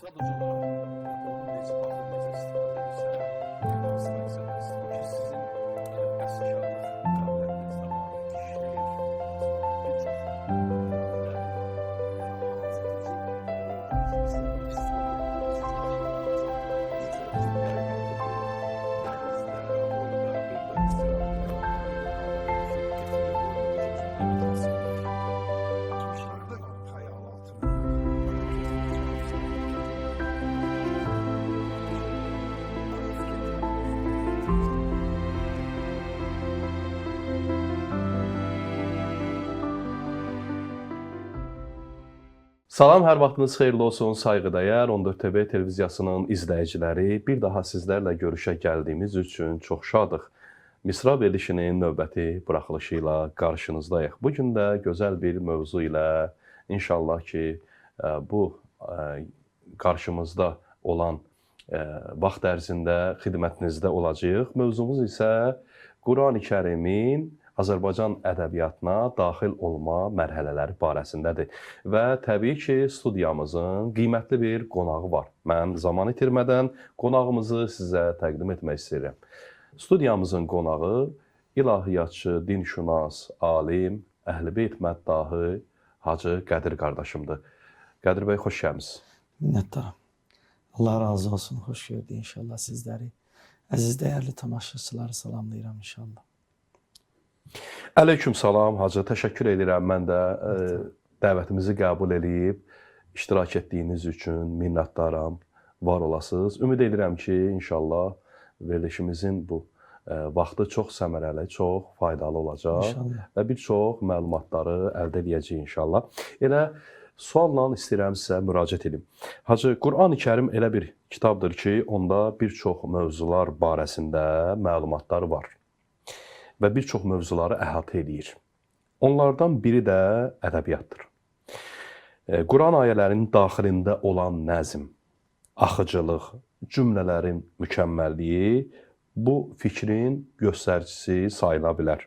Sadəcə olaraq onu necə baxır, necə istifadə edirsə, hansı məqsədlə o ki, sizin bəstəkarlıq qabiliyyətinizdə var, şeir, bir çox Salam, hər vaxtınız xeyirli olsun, sayğıdəyər 14 TV televiziyasının izləyiciləri. Bir daha sizlərlə görüşə gəldiyimiz üçün çox şadıq. Misra verilişinin növbəti buraxılışı ilə qarşınızdayıq. Bugün də gözəl bir mövzu ilə inşallah ki, bu qarşımızda olan vaxt ərzində xidmətinizdə olacağıq. Mövzumuz isə Qurani-Kərimin Azərbaycan ədəbiyyatına daxil olma mərhələləri barəsindədir. Və təbii ki, studiyamızın qiymətli bir qonağı var. Mən zaman itirmədən qonağımızı sizə təqdim etmək istəyirəm. Studiyamızın qonağı ilahiyyatçı, dinşünas, alim, Əhl-i-Beyt məddahı Hacı Qədir qardaşımdır. Qədir bəy, xoş gəlmisiniz. Minnətdaram. Allah razı olsun, xoş gördük inşallah sizləri. Əziz, dəyərli tamaşaçıları salamlayıram inşallah. Əleyküm salam, Hacı. Təşəkkür edirəm. Mən də dəvətimizi qəbul edib iştirak etdiyiniz üçün minnətdaram. Var olasınız. Ümid edirəm ki, inşallah verilişimizin bu vaxtı çox səmərəli, çox faydalı olacaq İnşallah. və bir çox məlumatları əldə edəcəyik inşallah. Elə sualla istəyirəm sizə müraciət edim. Hacı, Qurani-Kərim elə bir kitabdır ki, onda bir çox mövzular barəsində məlumatlar var və bir çox mövzuları əhatə edir. Onlardan biri də ədəbiyyatdır. Quran ayələrinin daxilində olan nəzm, axıcılıq, cümlələrin mükəmməlliyi bu fikrin göstəricisi sayıla bilər.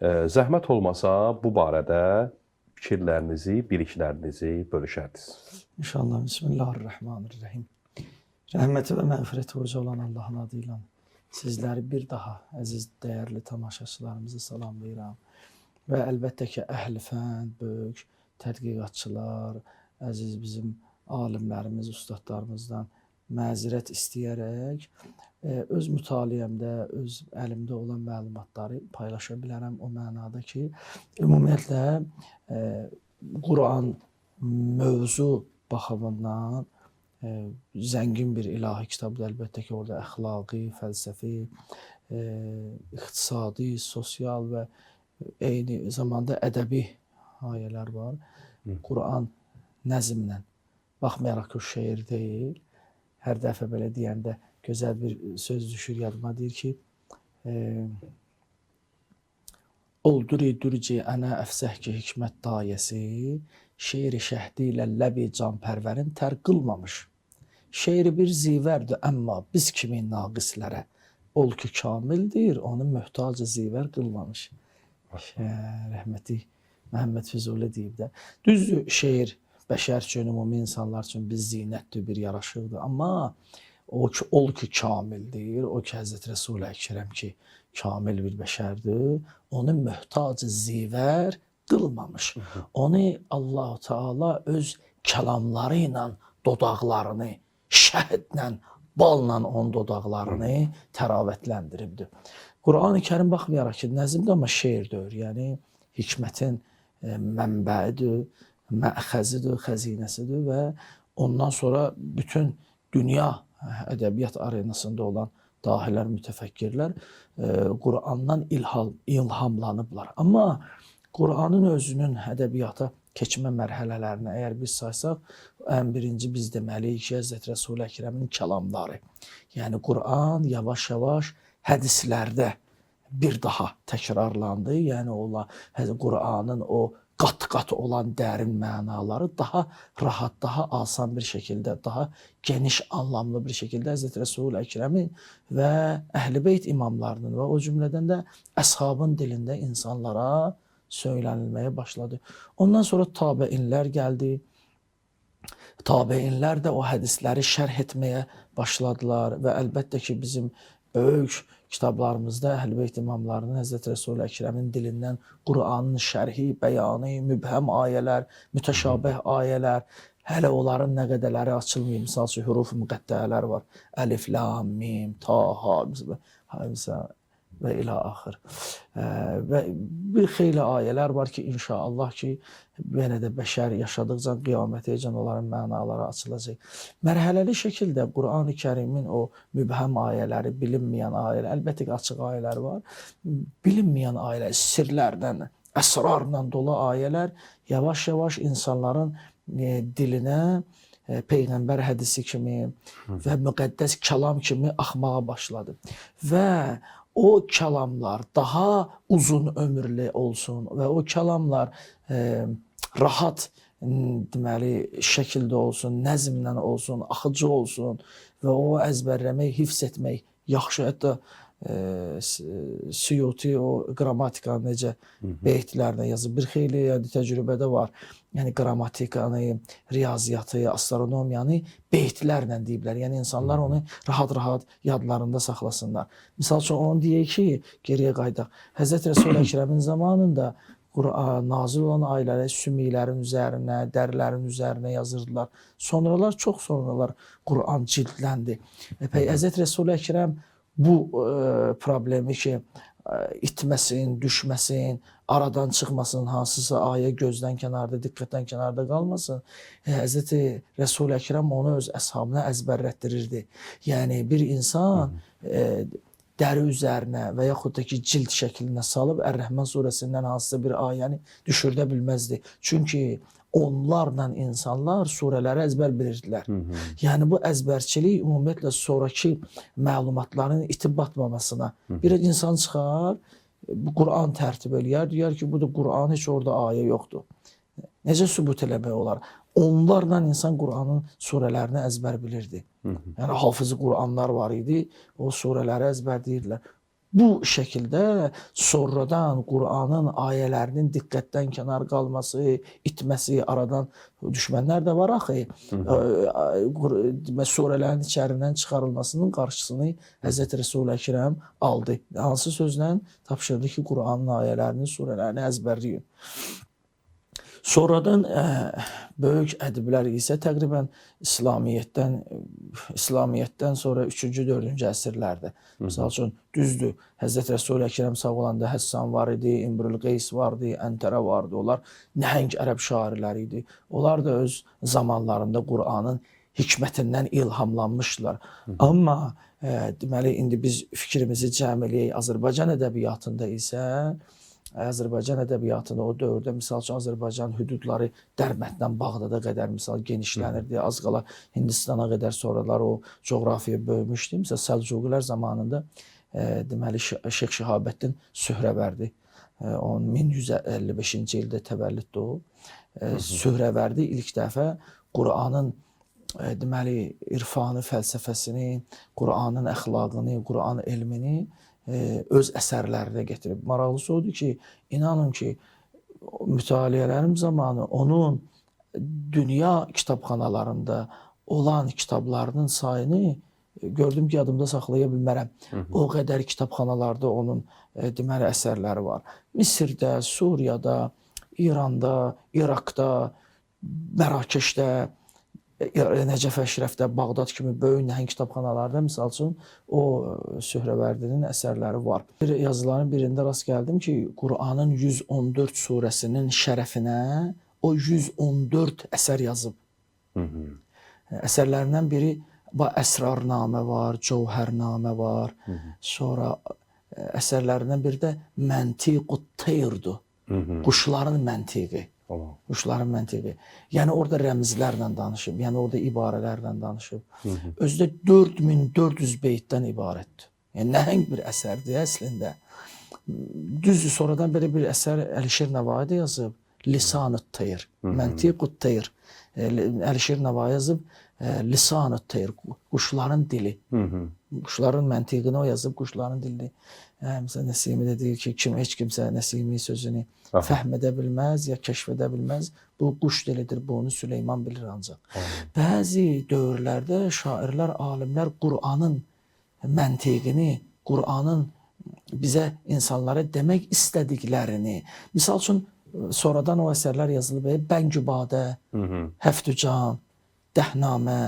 Zəhmət olmasa bu barədə fikirlərinizi, biliklərinizi bölüşərdiniz. İnşallah. Bismillahirrahmanirrahim. Rəhməti və məğfirəti uca olan Allahın adıyla sizləri bir daha əziz, dəyərli tamaşaçılarımızı salamlayıram. Və əlbəttə ki, əhl-i fənd, böyük tədqiqatçılar, əziz bizim alimlərimiz, ustadlarımızdan məzirət istəyərək öz mütaliəmdə, öz əlimdə olan məlumatları paylaşa bilərəm o mənada ki, ümumiyyətlə Quran mövzu baxımından zəngin bir ilahi kitabdır. Əlbəttə ki, orada əxlaqi, fəlsəfi, iqtisadi, sosial və eyni zamanda ədəbi ayələr var. Quran nəzmlə, baxmayaraq ki, o şeir deyil, hər dəfə belə deyəndə gözəl bir söz düşür yadıma, deyir ki, Olduri dürci ənə əfsəh ki hikmət dayəsi, şeiri şəhdi ilə ləbi canpərvərin tər qılmamış. Şeiri bir zivərdir, əmma biz kimi naqislərə ol ki kamildir, onu möhtacı zivər qılmamış. Rəhməti Məhəmməd Füzuli deyib də. Düzdür, şeir bəşər üçün, ümumi insanlar üçün bir zinətdir, bir yaraşıqdır. Amma o ki, ol ki kamildir, o ki Həzrət Rəsul-i Əkrəm ki kamil bir bəşərdir, onu möhtacı zivər qılmamış. Onu Allah-u Teala öz kəlamları ilə dodaqlarını, şəhidlə, balla onun dodaqlarını təravətləndiribdir. Qurani Kərim baxmayaraq ki, nəzmdir, amma şeir deyir. Yəni, hikmətin mənbəidir, məxəzidir, xəzinəsidir və ondan sonra bütün dünya ədəbiyyat arenasında olan dahilər, mütəfəkkirlər Qurandan ilhamlanıblar. Amma Quranın özünün ədəbiyyata keçmə mərhələlərini əgər biz saysaq, ən birinci biz deməliyik ki, Həzrət Rəsul-i Əkrəmin kəlamları. Yəni, Quran yavaş-yavaş hədislərdə bir daha təkrarlandı. Yəni, Quranın o qat-qat olan dərin mənaları daha rahat, daha asan bir şəkildə, daha geniş anlamlı bir şəkildə Həzrət Rəsul-i Əkrəmin və Əhl-i Beyt imamlarının və o cümlədən də əshabın dilində insanlara söylənilməyə başladı. Ondan sonra təbəinlər gəldi. Tabeinlər də o hədisləri şərh etməyə başladılar və əlbəttə ki, bizim böyük kitablarımızda Əhl-Beyt imamlarının Həzrət Rəsul-i Əkrəmin dilindən Qur'anın şərhi, bəyanı, mübhəm ayələr, mütəşabih ayələr, hələ onların nə qədərləri açılmayıb. Misal üçün, huruf-u müqəttəələr var. Əlif, lam, mim, ta, ha, və ilə axır. Və bir xeyli ayələr var ki, inşallah ki, yenə də bəşər yaşadıqca qiyamətəcən onların mənaları açılacaq. Mərhələli şəkildə Qur'an-ı Kərimin o mübhəm ayələri, bilinməyən ayələr, əlbəttə ki, açıq ayələr var. Bilinməyən ayələr, sirlərdən, əsrarla dolu ayələr yavaş-yavaş insanların dilinə Peyğəmbər hədisi kimi və müqəddəs kəlam kimi axmağa başladı. Və o kəlamlar daha uzun ömürlü olsun və o kəlamlar rahat deməli şəkildə olsun, nəzmlə olsun, axıcı olsun və o əzbərləmək, hifz etmək yaxşı. Hətta Suyuti o qrammatikanı necə beytlərlə yazıb. Bir xeyli təcrübədə var. Yəni qrammatikanı, riyaziyyatı, astronomiyanı beytlərlə deyiblər. Yəni insanlar onu rahat-rahat yadlarında saxlasınlar. Misal üçün onu deyək ki, geriyə qaydaq. Həzrət Rəsul-i Əkrəmin zamanında Qur'an nazil olan ayələri sümüklərin üzərinə, dərilərin üzərinə yazırdılar. Sonralar, çox sonralar Qur'an cildləndi. Həzrət Rəsul-i Əkrəm bu problemi ki, itməsin, düşməsin, aradan çıxmasın, hansısa ayə gözdən kənarda, diqqətdən kənarda qalmasın. Həzrəti Rəsul-i Əkrəm onu öz əshabına əzbərlətdirirdi. Yəni bir insan dəri üzərinə və yaxud da ki, cild şəklinə salıb Ər-Rəhman surəsindən hansısa bir ayəni düşürdə bilməzdi. Çünki onlarla insanlar surələri əzbər bilirdilər. Yəni bu əzbərçilik ümumiyyətlə sonraki məlumatların itib batmamasına. Bir insan çıxar, Qur'an tərtib eləyər, deyər ki, bu da Qur'an, heç orada ayə yoxdur. Necə sübut eləmək olar? Onlarla insan Qur'anın surələrini əzbər bilirdi. Yəni hafızı Qur'anlar var idi, o surələri əzbər deyirdilər. Bu şəkildə sonradan Qur'anın ayələrinin diqqətdən kənar qalması, itməsi, aradan düşmənlər də var axı. Surələrin içərindən çıxarılmasının qarşısını Həzrət Rəsul-i Əkrəm aldı. Hansı sözlə? Tapşırdı ki, Qur'anın ayələrini, surələrini əzbərləyin. Sonradan böyük ədiblər isə təqribən İslamiyyətdən sonra 3-cü, 4-cü əsrlərdə. Misal üçün, düzdür, Həzrət Rəsul-i Əkrəm sağ olanda Həssan var idi, İmrül Qeys vardı, Əntərə vardı. Onlar nəhəng ərəb şairləri idi. Onlar da öz zamanlarında Qur'anın hikmətindən ilhamlanmışdılar. Amma deməli, indi biz fikrimizi cəm eləyək. Azərbaycan ədəbiyyatında isə Azərbaycan ədəbiyyatında o dövrdə misal üçün Azərbaycan hüdudları Dərbənddən Bağdada qədər misal genişlənirdi. Az qala Hindistana qədər sonralar o coğrafiya böyümüşdü. Misal Səlcuqilər zamanında deməli Şeyx Şəhabəddin Sührəvərdi. Onun 1155-ci ildə təvəllüddü o. Sührəvərdi ilk dəfə Qur'anın deməli irfanı, fəlsəfəsini, Qur'anın əxlaqını, Qur'an elmini öz əsərlərinə getirib. Maraqlısı odur ki, inanın ki, mütaliələrim zamanı onun dünya kitabxanalarında olan kitablarının sayını gördüm ki, yadımda saxlaya bilmərəm. O qədər kitabxanalarda onun deməli əsərləri var. Misirdə, Suriyada, İranda, İraqda, Mərakeşdə, Nəcəf Əşrəfdə, Bağdad kimi böyük nəhəng kitabxanalarda misal üçün o Sührəvərdinin əsərləri var. Bir yazıların birində rast gəldim ki, Qur'anın 114 surəsinin şərəfinə o 114 əsər yazıb. Əsərlərindən biri Əsrarnamə var, Cəvhərnamə var. Sonra əsərlərindən biri də Məntiqut Teyrdur. Quşların məntiqi. Quşların məntiqi. Yəni orada rəmzlərlə danışıb, yəni orada ibarələrlə danışıb. Özü də 4400 beytdən ibarətdir. Yəni nəhəng bir əsərdir əslində. Düzdür, sonradan belə bir əsər Əlişir Nəvai də yazıb. Lisan-ı Teyr, Məntiqut Teyr. Əlişir Nəvai yazıb. lisan-ı teyr, quşların dili. Quşların məntiqini o yazıb, quşların dilini. Məsələn, Nəsimi də deyir ki, heç kimsə Nəsimi sözünü fəhm edə bilməz, ya kəşf edə bilməz. Bu quş dilidir, bunu Süleyman bilir ancaq. Bəzi dövrlərdə şairlər, alimlər Qur'anın məntiqini, Qur'anın bizə insanlara demək istədiklərini, misal üçün sonradan o əsərlər yazılıb, Bəngübadə, Həftücan, Dəhnamə,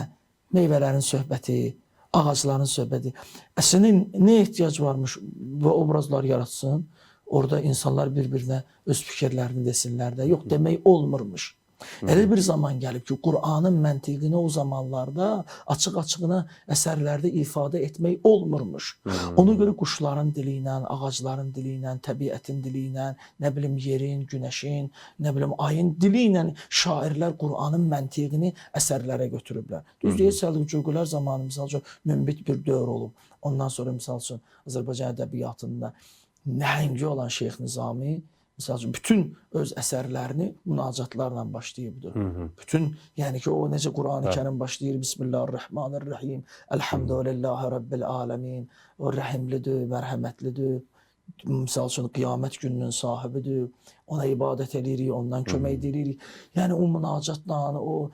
meyvələrin söhbəti, ağacların söhbəti. Əslində nə ehtiyac varmış bu obrazlar yaratsın? Orada insanlar bir-birinə öz fikirlərini desinlər də. Yox, demək olmurmuş. Elə bir zaman gəlib ki, Qur'anın məntiqini o zamanlarda açıq-açığına əsərlərdə ifadə etmək olmurmuş. Ona görə quşların dili ilə, ağacların dili ilə, təbiətin dili ilə, nə bilim yerin, günəşin, nə bilim ayın dili ilə şairlər Qur'anın məntiqini əsərlərə götürüblər. Düz deyil, Səlcuqilər zamanı misal üçün münbit bir dövr olub. Ondan sonra misal üçün Azərbaycan ədəbiyyatında nəhəngi olan Şeyx Nizami misal üçün bütün öz əsərlərini münacatlarla başlayıbdır. Bütün, yəni ki, o necə Qur'an-ı Kərim başlayır, Bismillahirrahmanirrahim, Elhamdülillahi Rabbil alemin, o rəhimlidir, mərhəmətlidir, misal üçün qiyamət gününün sahibidir, ona ibadət edirik, ondan kömək edirik. Yəni o münacatla, o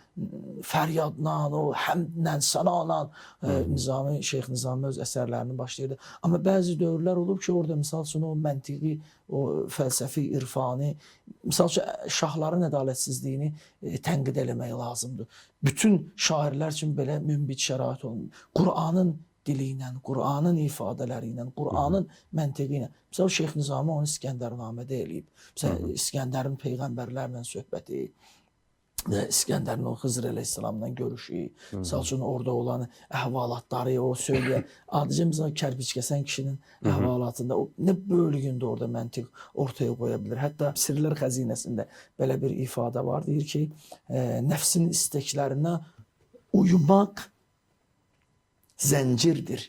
fəryadla, o həmdlə, sənanla Şeyx Nizami öz əsərlərini başlayırdı. Amma bəzi dövrlər olub ki, orada misal üçün o məntiqi, o fəlsəfi, irfani, misal üçün şahların ədalətsizliyini tənqid eləmək lazımdır. Bütün şairlər üçün belə münbit şərait olunur. Qur'anın dili ilə, Qur'anın ifadələri ilə, Qur'anın məntiqi ilə. Məsələn, Şeyx Nizami onu İskəndərnamədə eləyib. Məsələn, İskəndərin peyğəmbərlərlə söhbəti, İskəndərin o Xızır əleyhissalamla görüşü, misal üçün orada olan əhvalatları o söyləyə. Adicə misal kərpiç kəsən kişinin əhvalatında o nə bölgündə orada məntiq ortaya qoya bilir. Hətta Sirlər Xəzinəsində belə bir ifadə var. Deyir ki, nəfsin isteklərinə uyumaq zəncirdir.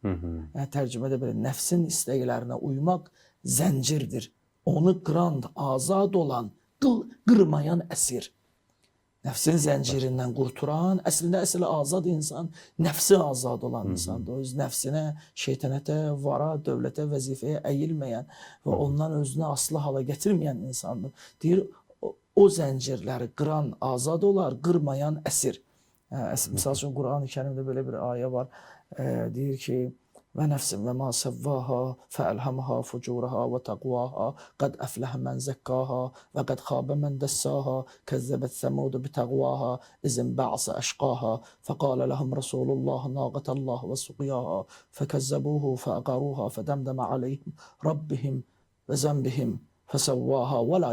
Tərcümədə belə, nəfsin istəklərinə uymaq zəncirdir. Onu qıran, azad olan, qırmayan əsir. Nəfsin zəncirindən qurturan, əslində azad insan, nəfsi azad olan insandır. Öz nəfsinə, şeytanətə, vara, dövlətə, vəzifəyə əyilməyən və ondan özünü asılı hala gətirməyən insandır. Deyir, o zəncirləri qıran azad olar, qırmayan əsir. Misal üçün Qur'an-ı Kərimdə belə bir ayə var. Deyir ki, və nəfsin və ma səvvaha fəəlhəməha fucuraha və təqvaha qəd əfləhə mən zəkkaha və qəd xabə mən dəssaha kəzzəbət səmudu bitəqvaha izin bə'sə əşqaha fəqalə ləhum Rasulullah naqətəllah və suqiyaha fəkəzzəbuhu fəəqaruha fədəmdəmə aleyhim Rabbihim və zəmbihim fəsəvvaha və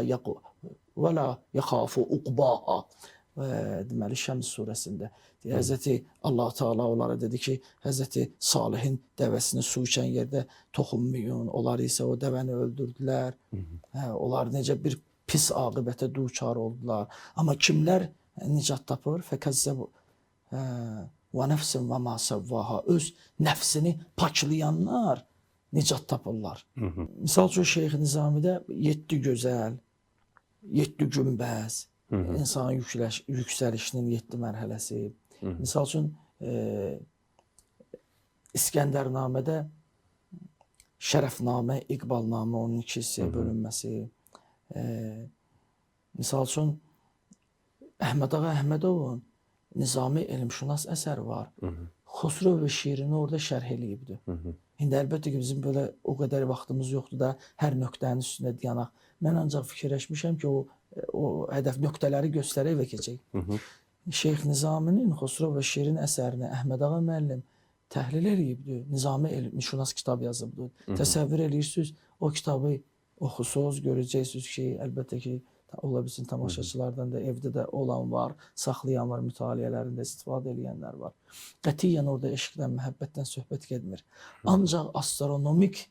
la yəxafu uqbaha. Deməli Şəms surəsində Həzrəti Allah Teala onlara dedi ki, Həzrəti Salihin dəvəsini su içən yerdə toxunmayın. Onlar isə o dəvəni öldürdülər. Onlar necə bir pis aqibətə duçar oldular. Amma kimlər nicat tapır? Fəkəzzəbu və nəfsin və ma səvvaha. Öz nəfsini paklayanlar nicat tapırlar. Misal üçün Şeyx Nizamidə 7 gözəl, 7 günbəz, İnsanın yüksəlişinin 7 mərhələsi. Misal üçün, İskəndərnamədə Şərəfnamə, İqbalnamə onun 2 hissəyə bölünməsi. Misal üçün, Əhməd Ağa Əhmədovun Nizami elmşünas əsəri var. Xosrov və şiirini orada şərh eləyibdir. İndi əlbəttə ki, bizim belə o qədər vaxtımız yoxdur da hər nöqtənin üstündə dayanaq. Mən ancaq fikirləşmişəm ki, o hədəf nöqtələri göstərək və keçək. Şeyx Nizaminin Xosrov və şiirin əsərini Əhməd Ağa müəllim təhlil eləyibdir. Nizami elmşünas kitab yazıbdır. Təsəvvür eləyirsiniz, o kitabı oxusuz, görəcəksiniz ki, əlbəttə ki, ola bilsin tamaşaçılardan da evdə də olan var, saxlayan var, mütaliələrində istifadə edənlər var. Qətiyyən orada eşqdən, məhəbbətdən söhbət getmir. Ancaq astronomik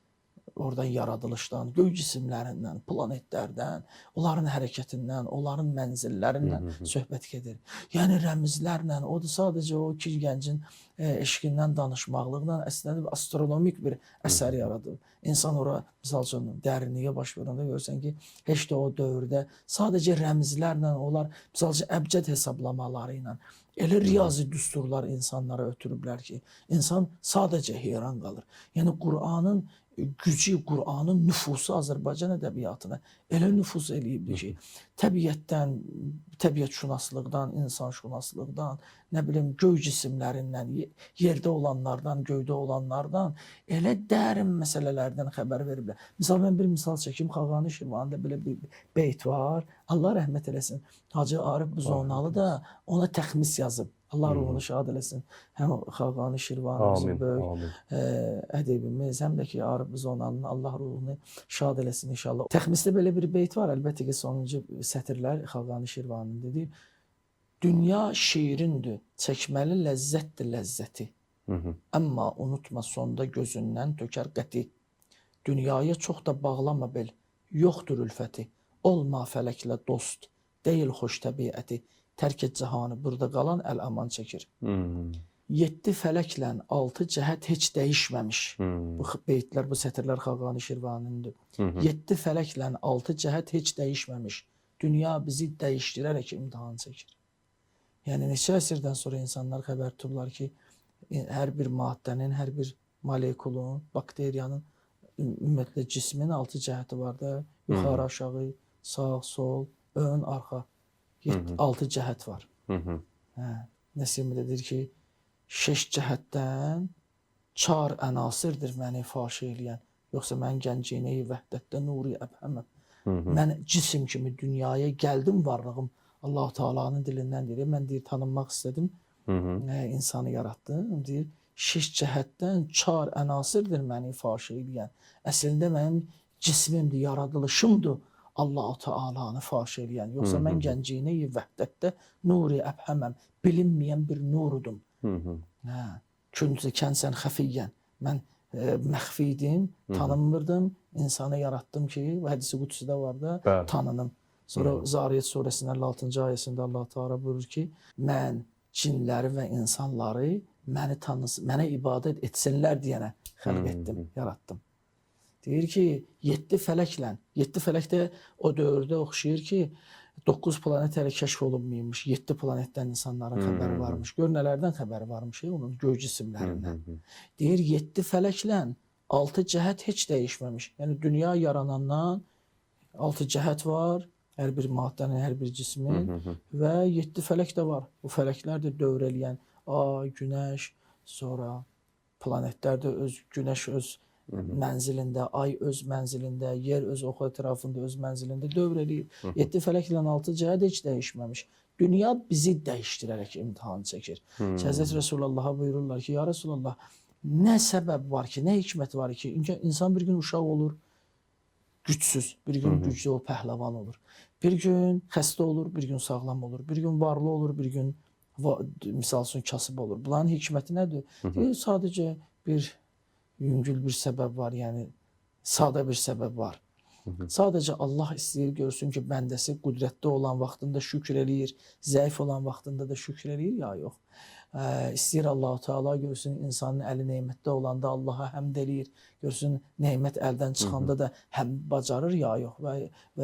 oradan yaradılışdan, göy cisimlərindən, planetlərdən, onların hərəkətindən, onların mənzillərindən söhbət gedir. Yəni rəmzlərlə, o da sadəcə o iki gəncin eşqindən danışmaqlıqla əslində astronomik bir əsər yaradır. İnsan ora, misal üçün, dərinliyə baş verəndə görürsən ki, heç də o dövrdə sadəcə rəmzlərlə, onlar, misal üçün, əbcəd hesablamaları ilə Elə riyazi düsturlar insanlara ötürüblər ki, insan sadəcə heyran qalır. Yəni Qur'anın gücü, Qur'anın nüfusu Azərbaycan ədəbiyyatına elə nüfuz eləyibdi ki, təbiətdən, təbiətşünaslıqdan, insanşünaslıqdan, nə bilim göy cisimlərindən, yerdə olanlardan, göydə olanlardan elə dərin məsələlərdən xəbər veriblər. Misal mən bir misal çəkim, Xaqani Şirvanında belə bir beyt var. Allah rəhmət eləsin. Hacı Arif Buzonalı da ona təxmis yazıb. Allah ruhunu şad eləsin. Həm Xaqani Şirvanı bizim böyük ədibimiz, həm də ki Arif Buzonalının Allah ruhunu şad eləsin inşallah. Təxmisdə belə bir beyt var. Əlbəttə ki sonuncu sətirlər Xaqani Şirvanın dedi. Dünya şiirindir, çəkməli ləzzətdir ləzzəti. Amma unutma sonda gözündən tökər qəti. Dünyaya çox da bağlama bel, yoxdur ülfəti. Olma fələklə dost, deyil xoş təbiəti. Tərk et cahanı, burada qalan əl-aman çəkir. 7 fələklə 6 cəhət heç dəyişməmiş. Bu beytlər, bu sətirlər Xaqani Şirvanındır. 7 fələklə 6 cəhət heç dəyişməmiş. Dünya bizi dəyişdirərək imtahan çəkir. Yəni neçə əsrdən sonra insanlar xəbər tutublar ki, hər bir maddənin, hər bir molekulun, bakteriyanın, ümumiyyətlə cismin 6 cəhəti var da, yuxarı, aşağı, sağ, sol, ön, arxa. 6 cəhət var. Nəsimi də deyir ki, 6 cəhətdən 4 ənasirdir məni faş eləyən. Yoxsa mən gənciyini vəhdətdə nuri əbhəməm. Mən cisim kimi dünyaya gəldim, varlığım Allah Taala'nın dilindən deyir. Mən deyir, tanınmaq istədim, insanı yaratdım. Deyir, 6 cəhətdən 4 ənasirdir məni faş eləyən. Əslində mənim cismimdir, yaradılışımdır. Allah-u Teala'nı faş eləyən. Yoxsa mən gənciyini vəhdətdə nuri əbhəməm. Bilinməyən bir nurudum. Küncü kənsən xəfiyyən. Mən məxfi idim, tanınmırdım. İnsanı yarattım ki, hədisi qudüsüdə var da, tanınım. Sonra Zariyət surəsinin 56-cı ayəsində Allah Teala buyurur ki, mən cinləri və insanları mənə ibadət etsinlər deyənə xəlq etdim, yarattım. Deyir ki, 7 fələklə, 7 fələk də o dövrdə oxşayır ki, 9 planet hələ kəşf olunmaymış, 7 planetdən insanların xəbəri varmış. Gör nələrdən xəbəri varmış, onun göy cisimlərindən. Deyir, 7 fələklə 6 cəhət heç dəyişməmiş. Yəni, dünya yaranandan 6 cəhət var, hər bir maddənin, hər bir cismin və 7 fələk də var. Bu fələklər də dövr eləyən ay, günəş, sonra planetlər də günəş öz mənzilində, ay öz mənzilində, yer öz oxu ətrafında öz mənzilində dövr eləyir. 7 fələklə 6 cəhət heç dəyişməmiş. Dünya bizi dəyişdirərək imtihan çəkir. Həzrət Resulullah'a buyururlar ki, ya Resulullah, nə səbəb var ki, nə hikmət var ki, insan bir gün uşaq olur, gücsüz, bir gün güclü o pəhləvan olur. Bir gün xəstə olur, bir gün sağlam olur. Bir gün varlı olur, bir gün misal üçün kasıb olur. Bunların hikməti nədir? Sadəcə bir yüngül bir səbəb var, yəni sadə bir səbəb var. Sadəcə Allah istəyir görsün ki, bəndəsi qüdrətli olan vaxtında şükür eləyir, zəif olan vaxtında da şükür eləyir ya yox. İstəyir Allah-u Teala görsün insanın əli neymətdə olanda Allaha həmd eləyir, görsün neymət əldən çıxanda da həm bacarır ya yox və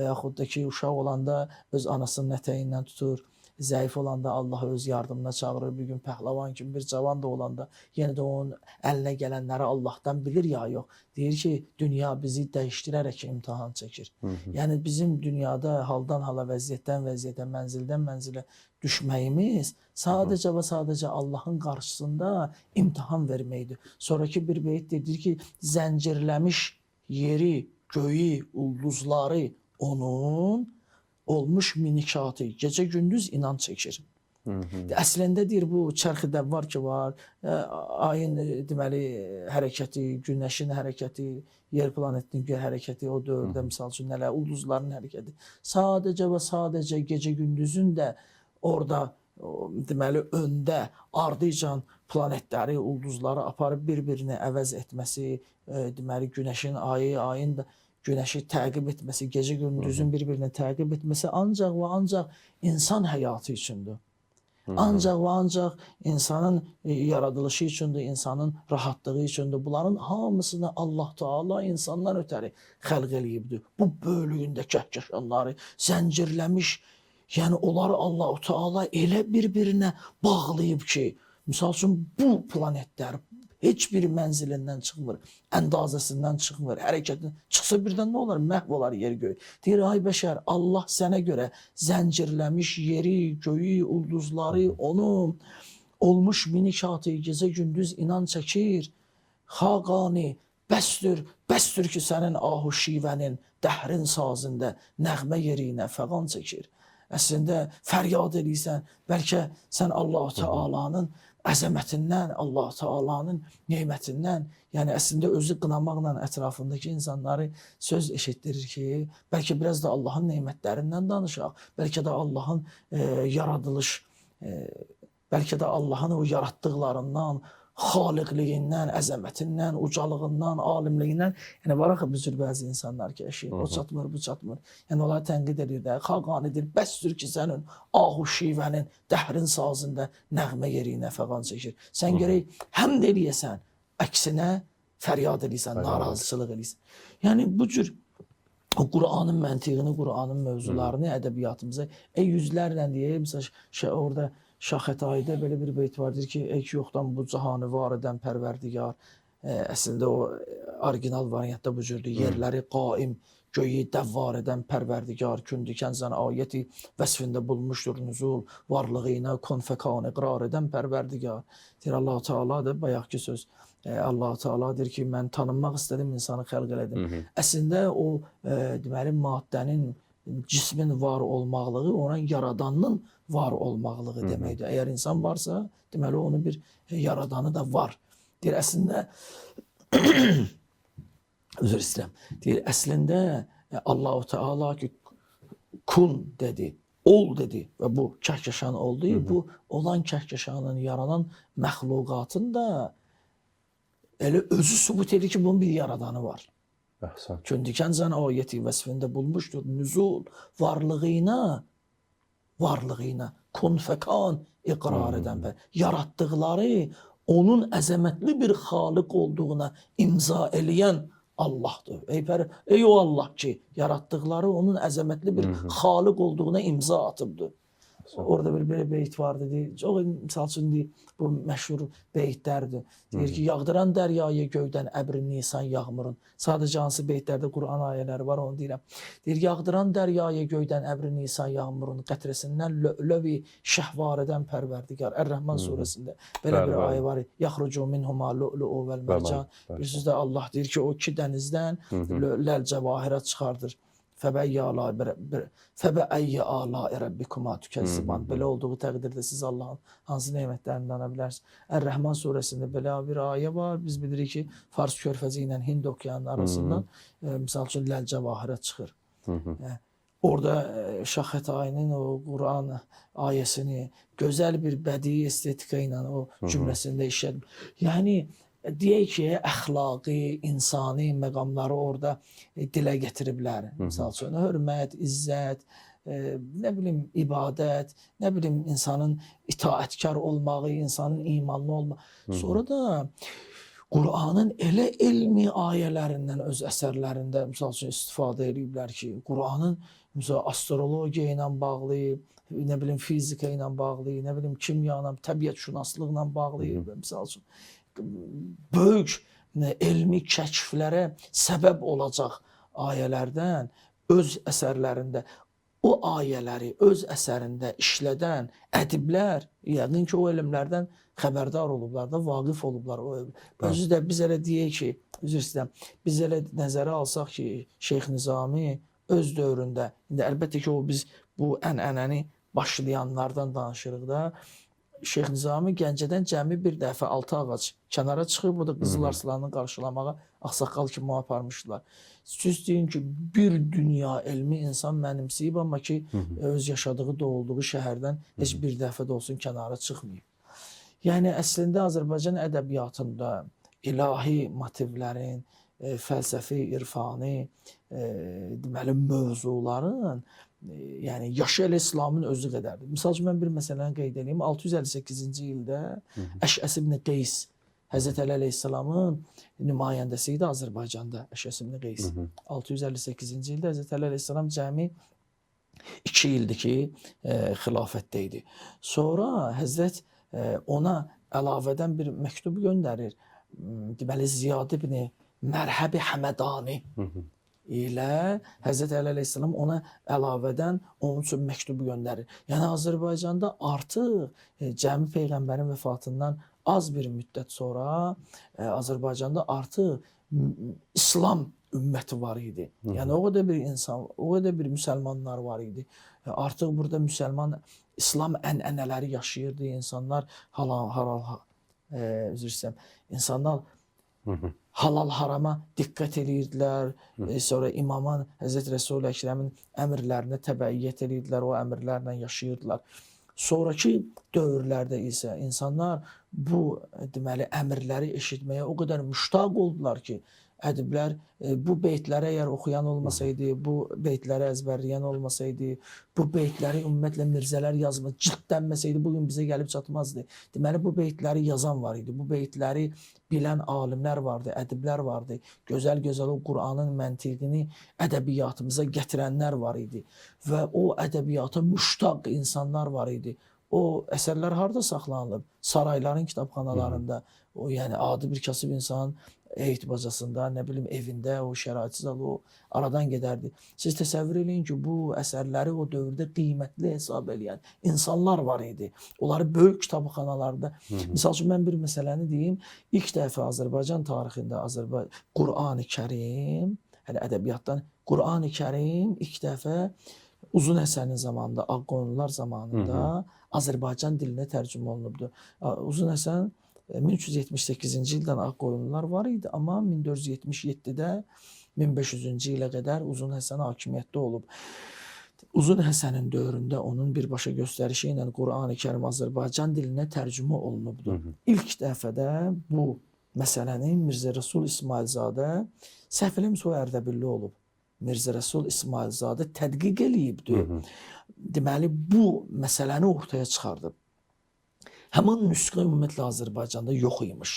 yaxud da ki, uşaq olanda öz anasının ətəyindən tutur, zəif olanda Allah öz yardımına çağırır, bir gün pəhləvan kimi bir cavan da olanda yenə də onun əlinə gələnləri Allahdan bilir ya yox. Deyir ki, dünya bizi dəyişdirərək imtihan çəkir. Yəni bizim dünyada haldan hala, vəziyyətdən vəziyyətə, mənzildən mənzilə düşməyimiz sadəcə və sadəcə Allahın qarşısında imtihan verməkdir. Sonraki bir beyt deyir ki, zəncirləmiş yeri, göyü, ulduzları onun olmuş minikatı, gecə gündüz inan çəkir. Əslində deyir, bu çərxi dəvvar ki var, ayın deməli hərəkəti, günəşin hərəkəti, yer planetinin hərəkəti, o dövrdə misal üçün nələr, ulduzların hərəkəti. Sadəcə və sadəcə gecə gündüzün də orada deməli öndə ardıcan planetləri, ulduzları aparıb bir-birini əvəz etməsi, deməli günəşin, ayın da günəşi təqib etməsi, gecə gündüzün bir-birini təqib etməsi ancaq və ancaq insan həyatı üçündür. Ancaq və ancaq insanın yaradılışı üçündür, insanın rahatlığı üçündür. Bunların hamısını Allah Teala insandan ötəri xəlq eləyibdir. Bu bölüyündə kəhkəşanları, zəncirləmiş Yəni onları Allah-u Teala elə bir-birinə bağlayıb ki, misal üçün bu planetlər heç bir mənzilindən çıxmır, əndazəsindən çıxmır, hərəkətindən çıxsa birdən nə olar? Məhv olar yer göy. Deyir, ay bəşər, Allah sənə görə zəncirləmiş yeri, göyü, ulduzları, onu olmuş minikatı gecə gündüz inan çəkir. Xaqani, bəstür ki sənin ahu şivənin dəhrin sazında nəğmə yerinə fəqan çəkir. Əslində fəryad edirsən, bəlkə sən Allah-u Teala'nın əzəmətindən, Allah Teala'nın nemətindən, yəni əslində özü qınamaqla ətrafındakı insanları söz eşitdirir ki, bəlkə biraz da Allahın nemətlərindən danışaq, bəlkə də Allahın yaradılış, bəlkə də Allahın o yaratdıqlarından, xaliqliyindən, əzəmətindən, ucalığından, alimliyindən. Yəni var axı bir cür bəzi insanlar ki, eşit, o çatmır, bu çatmır. Yəni onları tənqid edir də, xaqanidir, bəsdir ki sənin ahu şivənin dəhrin sazında nəğmə yerinə fəqan çəkir. Sən gərək həmd eləyəsən, əksinə fəryad eləyəsən, narazıçılıq eləyəsən. Yəni bu cür o Qur'anın məntiqini, Qur'anın mövzularını ədəbiyyatımıza yüzlərlə deyək, məsələn orada Şah Xətaidə belə bir beyt vardır ki, ey ki yoxdan bu cahanı var edən pərverdigar. Əslində o orijinal variantda bu cürdür. Yerləri qaim, göyü dəvvar edən pərverdigar, kündükən zən ayəti vəsfində bulmuşdur nüzul, varlığı ilə konfəkan iqrar edən pərverdigar. Deyir Allah-u Teala da bayaqki söz. Allah-u Teala deyir ki, mən tanınmaq istədim, insanı xəlq elədim. Əslində o deməli maddənin, cismin var olmaqlığı ona yaradanın var olmaqlığı deməkdir. Əgər insan varsa, deməli onun bir yaradanı da var. Deyir əslində özür istəyirəm. Deyir əslində Allah-u Teala ki kun dedi, ol dedi və bu kəhkəşan oldu. Bu olan kəhkəşanın yaranan məxluqatın da elə özü sübut edir ki bunun bir yaradanı var. Əhsən. Kündükən zən ayəti vəsfində bulmuşdur. Nüzul varlığına kun fəkan iqrar edən və yaratdıqları onun əzəmətli bir xaliq olduğuna imza eləyən Allahdır. Ey o Allah ki, yaratdıqları onun əzəmətli bir xaliq olduğuna imza atıbdır. Orada bir belə beyt var dedi. Çox misal üçün bu məşhur beytlərdir. Deyir ki, yağdıran dəryaya göydən əbri nisan yağmurun. Sadəcə hansı beytlərdə Qur'an ayələri var onu deyirəm. Deyir, yağdıran dəryaya göydən əbri nisan yağmurun qətrəsindən lövi şəhvar edən pərverdigar. Ər-Rəhman surəsində belə bir ayə var. Yaxrucu minhuma lu'lu'u vəl mərcan. Bir sözdə Allah deyir ki, o iki dənizdən ləl cəvahirət çıxardır. Fəbəəyyə əlâi rəbbikuma tükəzziban. Belə olduğu təqdirdə siz Allahın hansı nemətlərini dana bilərsiniz. Ər-Rəhman surəsində belə bir ayə var. Biz bilirik ki, Fars körfəzi ilə Hind okeanı arasından misal üçün ləl cəvahirət çıxır. Orada Şah Xətainin o Qur'an ayəsini gözəl bir bədii estetika ilə o cümləsində işlədim. Yəni deyək ki, əxlaqi, insani məqamları orada dilə gətiriblər. Misal üçün, hörmət, izzət, nə bilim, ibadət, nə bilim, insanın itaətkar olmağı, insanın imanlı olmağı. Sonra da Qur'anın elə elmi ayələrindən öz əsərlərində, misal üçün, istifadə ediblər ki, Qur'anın astrologiya ilə bağlı, nə bilim, fizika ilə bağlı, nə bilim, kimya ilə, təbiət şünaslıqla bağlı, misal üçün, böyük elmi kəşflərə səbəb olacaq ayələrdən öz əsərlərində o ayələri öz əsərində işlədən ədiblər yəqin ki o elmlərdən xəbərdar olublar da, vaqif olublar o elm. Özü də biz elə deyək ki, üzr istəyirəm, biz elə nəzərə alsaq ki, Şeyx Nizami öz dövründə, indi əlbəttə ki o biz bu ənənəni başlayanlardan danışırıq da, Şeyx Nizami Gəncədən cəmi bir dəfə 6 ağac kənara çıxıb, burada Qızıl Arslanını qarşılamağa ağsaqqal kimi aparmışdılar. Siz deyin ki, bir dünya elmi insan mənimsəyib, amma ki, öz yaşadığı, doğulduğu şəhərdən heç bir dəfə də olsun kənara çıxmayıb. Yəni, əslində Azərbaycan ədəbiyyatında ilahi motivlərin, fəlsəfi, irfani, deməli, mövzuların yəni yaşı elə İslamın özü qədərdir. Misal üçün, mən bir məsələni qeyd edeyim. 658-ci ildə Əşəs ibn Qeys, Həzrət Əli Əleyhisselamın nümayəndəsi idi Azərbaycanda, Əşəs ibn Qeys. 658-ci ildə Həzrət Əli Əleyhisselam cəmi 2 ildir ki, xilafətdə idi. Sonra Həzrət ona əlavədən bir məktub göndərir. Deməli Ziyad ibn Mərhəbi Həmədani ilə Həzrət Əli əleyhissalam ona əlavədən onun üçün məktub göndərir. Yəni Azərbaycanda artıq cəmi peyğəmbərin vəfatından az bir müddət sonra Azərbaycanda artıq İslam ümməti var idi. Yəni o qədər bir insan, o qədər bir müsəlmanlar var idi. Artıq burada müsəlman İslam ənənələri yaşayırdı. İnsanlar üzr istəyirəm. İnsanlar halal harama diqqət edirdilər. Sonra imamın Həzrət Rəsul-i Əkrəmin əmrlərinə təbəiyyət edirdilər. O əmrlərlə yaşayırdılar. Sonraki dövrlərdə isə insanlar bu deməli əmrləri eşitməyə o qədər müştaq oldular ki, ədiblər bu beytləri əgər oxuyan olmasaydı, bu beytləri əzbərləyən olmasaydı, bu beytləri ümumiyyətlə mirzələr yazma, cildlənməsəydi bugün bizə gəlib çatmazdı. Deməli bu beytləri yazan var idi, bu beytləri bilən alimlər vardı, ədiblər vardı, gözəl-gözəl o Qur'anın məntiqini ədəbiyyatımıza gətirənlər var idi və o ədəbiyyata müştaq insanlar var idi. O əsərlər harda saxlanılıb? Sarayların kitabxanalarında, o yəni adi bir kasıb insanın heyət bacasında, nə bilim evində, o şəraitsiz o aradan gedərdi. Siz təsəvvür eləyin ki, bu əsərləri o dövrdə qiymətli hesab eləyən insanlar var idi. Onları böyük kitabxanalarda. Misal üçün mən bir məsələni deyim. İlk dəfə Azərbaycan tarixində Qur'an-ı Kərim, hələ ədəbiyyatdan Qur'an-ı Kərim ilk dəfə Uzun Həsənin zamanında, Ağqoyunlular zamanında Azərbaycan dilinə tərcümə olunubdu. Uzun Həsən 1378-ci ildən Ağqoyunlular var idi, amma 1477-də 1500-cü ilə qədər Uzun Həsən hakimiyyətdə olub. Uzun Həsənin dövründə onun birbaşa göstərişi ilə Qur'an-ı Kərim Azərbaycan dilinə tərcümə olunubdu. İlk dəfədə bu məsələni Mirzə Rəsul İsmailzadə, səhv eləmirəmsə o Ərdəbilli olub. Mirzə Rəsul İsmailzadə tədqiq eləyibdi. Deməli, bu məsələni ortaya çıxardıb. Həmin nüsxə ümumiyyətlə Azərbaycanda yox imiş.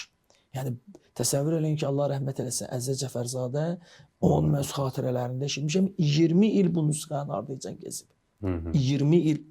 Yəni, təsəvvür eləyin ki, Allah rəhmət eləsin, Əzizə Cəfərzadə onun öz xatirələrində eşitmişəm, 20 il bu nüsxəni ardınca gezib. 20 il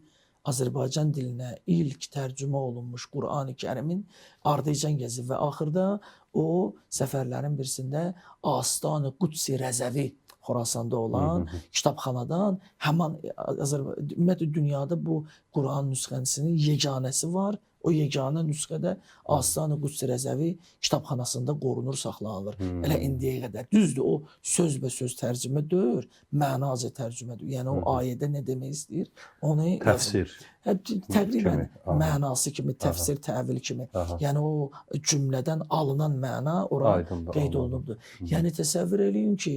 Azərbaycan dilinə ilk tərcümə olunmuş Qur'an-ı Kərimin ardınca gezib və axırda o səfərlərin birisində Astan-ı Qudsi Rəzəvi Xorasanda olan kitabxanadan həman ümumiyyətlə dünyada bu Qur'an nüsxəsinin yeganəsi var. O yeganə nüsxədə Aslan-ı Qudsi Rəzəvi kitabxanasında qorunur, saxlanılır. Elə indiyə qədər. Düzdür, o sözbəsöz tərcümə deyil, mənaca tərcümədir. Yəni o ayədə nə demək istəyir? Onu təfsir. Təqribən mənası kimi, təfsir, təvil kimi. Yəni o cümlədən alınan məna ora qeyd olunubdur. Yəni təsəvvür eləyin ki,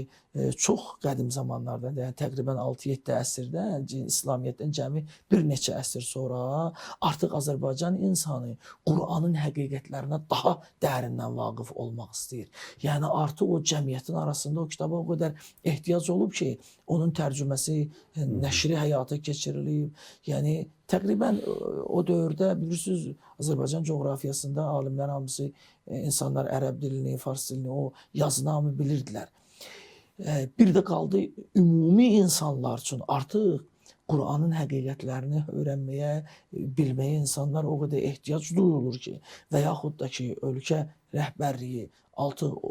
çox qədim zamanlarda, yəni təqribən 6-7 əsrdə İslamiyyətdən cəmi bir neçə əsr sonra artıq Azərbaycan insanı Qur'anın həqiqətlərinə daha dərindən vaqif olmaq istəyir. Yəni artıq o cəmiyyətin arasında o kitaba o qədər ehtiyac olub ki, onun tərcüməsi, nəşri həyata keçirilib. Yəni təqribən o dövrdə bilirsiniz Azərbaycan coğrafiyasında alimlər hamısı insanlar ərəb dilini, fars dilini, o yazını hamı bilirdilər. Bir də qaldı ümumi insanlar üçün artıq Qur'anın həqiqətlərini öyrənməyə, bilməyə insanlar o qədər ehtiyac duyulur ki, və yaxud da ki, ölkə rəhbərliyi,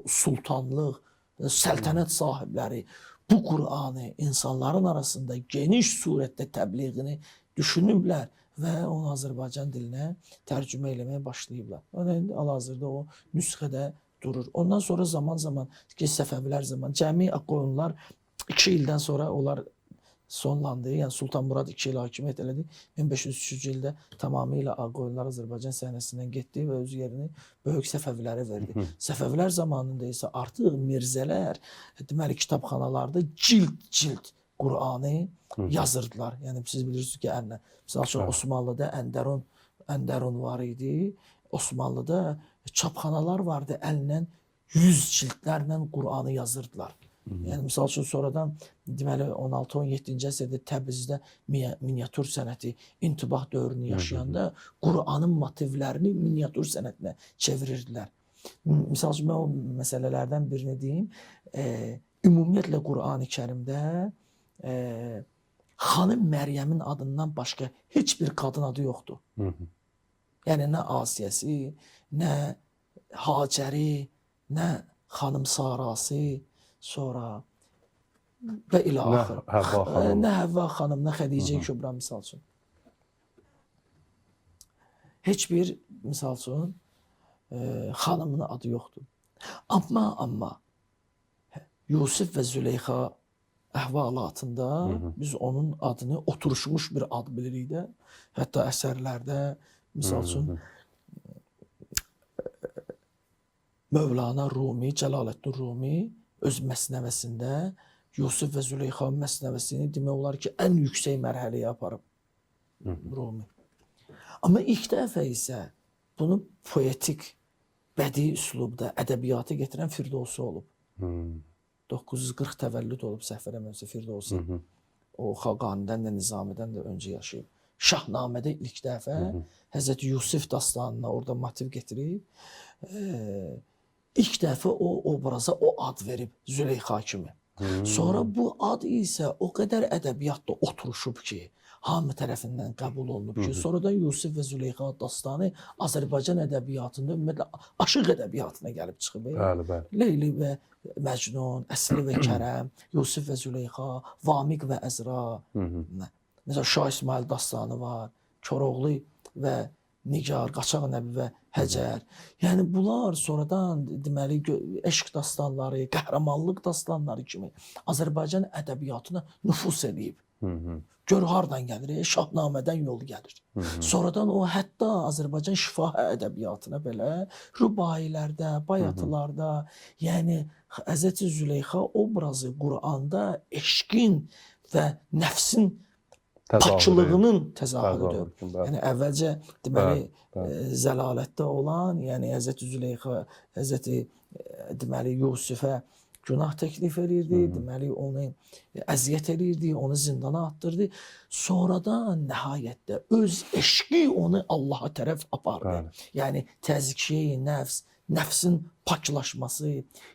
sultanlıq, səltənət sahibləri bu Qur'anı insanların arasında geniş surətdə təbliğini düşünüblər və onu Azərbaycan dilinə tərcümə eləməyə başlayıblar. Hal-hazırda o nüsxədə durur. Ondan sonra zaman-zaman ki, Səfəvilər zaman, cəmi Ağqoyunlular 2 ildən sonra onlar sonlandı. Yəni Sultan Murad 2 il hakimiyyət elədi. 1503-cü ildə tamamilə Ağqoyunlular Azərbaycan səhnəsindən getdi və öz yerini böyük Səfəvilərə verdi. Səfəvilər zamanında isə artıq mirzələr, deməli kitabxanalarda cild Qur'anı yazırdılar. Yəni siz bilirsiniz ki, məsəl üçün Osmanlıda Əndərun var idi. Osmanlıda çapxanalar vardı, əllə 100 cildlərlə Qur'anı yazırdılar. Yəni misal üçün sonradan deməli 16-17-ci əsrdə Təbrizdə miniatür sənəti intibah dövrünü yaşayanda Qur'anın motivlərini miniatür sənətinə çevirirdilər. Misal üçün mən o məsələlərdən birini deyim. Ümumiyyətlə Qur'an-ı Kərimdə Xanım Məryəmin adından başqa heç bir qadın adı yoxdur. Hı hı. Yəni nə Asiyəsi, nə Hacəri, nə xanım Sarası, sonra və ilə Nə axır. Həvva xanım. Nə Həvva xanım, nə Xədicə Kübra misal üçün. Heç bir misal üçün xanımın adı yoxdur. Amma Yusif və Züleyxa əhvalatında biz onun adını oturuşmuş bir ad bilirik də. Hətta əsərlərdə misal üçün Mövlana Rumi, Cəlaləddin Rumi öz məsnəvəsində Yusif və Züleyxa məsnəvəsini demək olar ki, ən yüksək mərhələyə aparıb Rumi. Amma ilk dəfə isə bunu poetik, bədii üslubda ədəbiyyata gətirən Firdovsi olub. 940 təvəllüd olub səhv eləmirəmsə Firdovsi. O Xaqanidən də, Nizamidən də öncə yaşayıb. Şahnamədə ilk dəfə Həzrəti Yusif dastanına orada motiv getirib. İlk dəfə o obraza o ad verib Züleyxa kimi. Sonra bu ad isə o qədər ədəbiyyatda oturuşub ki, hamı tərəfindən qəbul olunub ki, sonradan Yusif və Züleyxa dastanı Azərbaycan ədəbiyyatında ümumiyyətlə aşıq ədəbiyyatına gəlib çıxıb. Bəli, bəli. Leyli və Məcnun, Əsli və Kərəm, Yusif və Züleyxa, Vamiq və Əzra. Məsələn, Şah İsmail dastanı var, Koroğlu və Nigar, Qaçaq Nəbi və Həcər. Yəni bunlar sonradan deməli eşq dastanları, qəhrəmanlıq dastanları kimi Azərbaycan ədəbiyyatına nüfuz edib. Gör hardan gəlir, Şahnamədən yol gəlir. Sonradan o hətta Azərbaycan şifahi ədəbiyyatına belə rübailərdə, bayatılarda, yəni Həzrəti Züleyxa obrazı Quranda eşqin və nəfsin paçılığının təzahürüdür. Yəni əvvəlcə deməli zəlalətdə olan, yəni Həzrəti Züleyxa, Həzrəti deməli Yusifə günah təklif edirdi, deməli onu əziyyət edirdi, onu zindana attırdı. Sonradan nəhayətdə öz eşqi onu Allaha tərəf apardı. Yəni təzkiyə-i nəfs, nəfsin paklaşması,